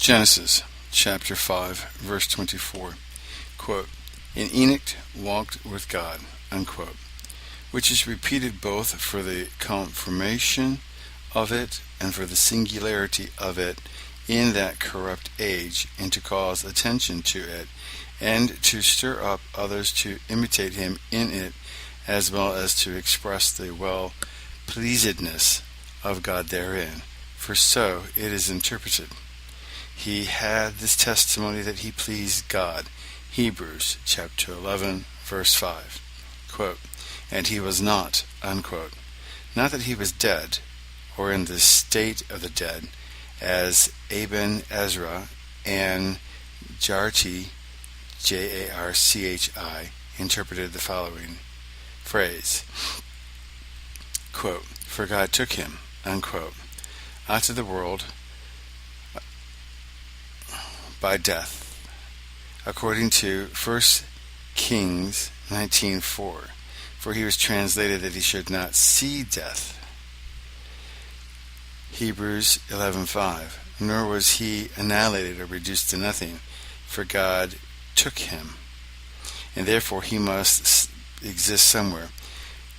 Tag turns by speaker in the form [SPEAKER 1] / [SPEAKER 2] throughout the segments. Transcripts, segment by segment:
[SPEAKER 1] Genesis chapter 5, verse 24. Quote, "And Enoch walked with God," unquote, which is repeated both for the confirmation of it and for the singularity of it in that corrupt age, and to cause attention to it, and to stir up others to imitate him in it, as well as to express the well-pleasedness of God therein. For so it is interpreted. He had this testimony that he pleased God. Hebrews chapter 11, verse 5. Quote, "And he was not," unquote. Not that he was dead, or in the state of the dead, as Aben Ezra and Jarchi, Jarchi, interpreted the following phrase. Quote, "For God took him," unquote, out of the world by death, according to 1 Kings 19:4. For he was translated that he should not see death. Hebrews 11:5. Nor was he annihilated or reduced to nothing, for God took him, and therefore he must exist somewhere.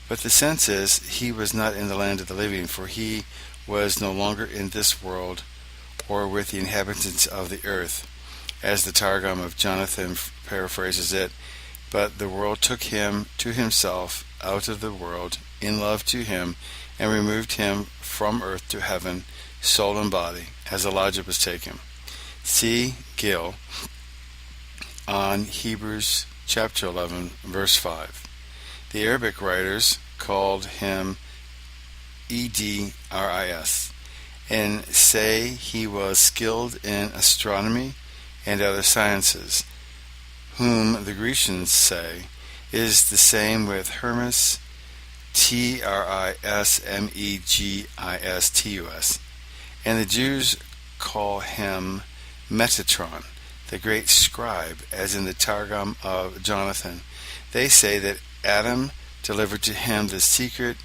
[SPEAKER 1] But the sense is, he was not in the land of the living, for he was no longer in this world or with the inhabitants of the earth, as the Targum of Jonathan paraphrases it. But the world took him to himself out of the world, in love to him, and removed him from earth to heaven, soul and body, as Elijah was taken. See Gill on Hebrews chapter 11, verse 5. The Arabic writers called him Edris, and say he was skilled in astronomy and other sciences, whom the Grecians say is the same with Hermes, Trismegistus, and the Jews call him Metatron, the great scribe, as in the Targum of Jonathan. They say that Adam delivered to him the secret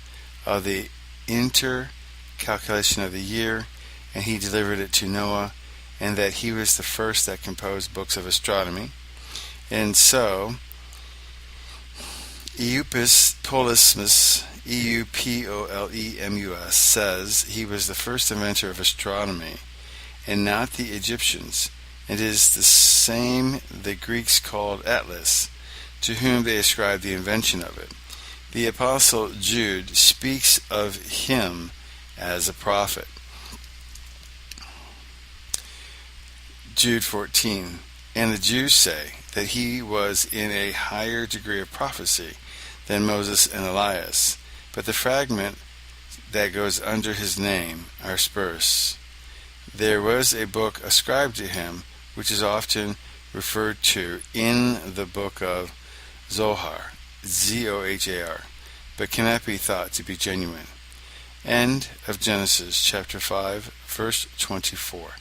[SPEAKER 1] of the intercalculation of the year, and he delivered it to Noah, and that he was the first that composed books of astronomy. And so Eupolemus, Eupolemus, says he was the first inventor of astronomy, and not the Egyptians, and is the same the Greeks called Atlas, to whom they ascribe the invention of it. The Apostle Jude speaks of him as a prophet. Jude 14. And the Jews say that he was in a higher degree of prophecy than Moses and Elias, but the fragment that goes under his name are sparse. There was a book ascribed to him, which is often referred to in the book of Zohar, Zohar, but cannot be thought to be genuine. End of Genesis chapter 5, verse 24.